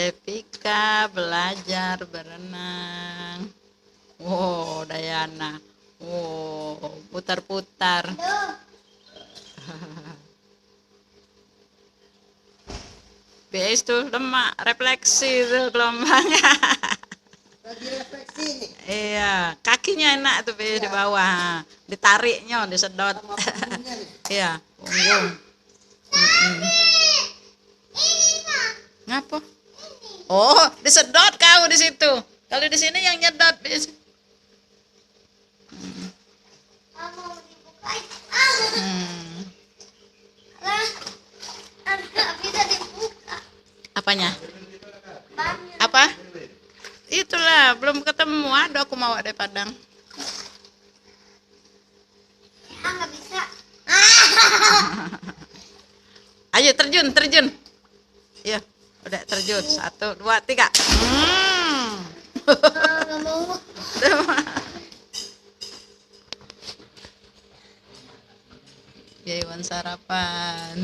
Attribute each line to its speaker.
Speaker 1: Devika belajar berenang. Wow, Dayana. Wow, putar-putar. BS tuh lemak, refleksi tuh gelombangnya.
Speaker 2: Lagi refleksi nih.
Speaker 1: Iya, kakinya enak tuh BS di bawah. Ditariknya, disedot.
Speaker 2: Sama punggungnya nih.
Speaker 1: Iya, punggung. Ngapa? Oh, disedot kau di situ. Kalau di sini yang nyedot BS. Apanya? Apa? Itulah, belum ketemu. Ada aku mau dari Padang.
Speaker 3: Nggak bisa.
Speaker 1: Ayo terjun, terjun. Iya, udah terjun. 1, 2, 3.
Speaker 3: Nggak mau.
Speaker 1: Jaiwan sarapan.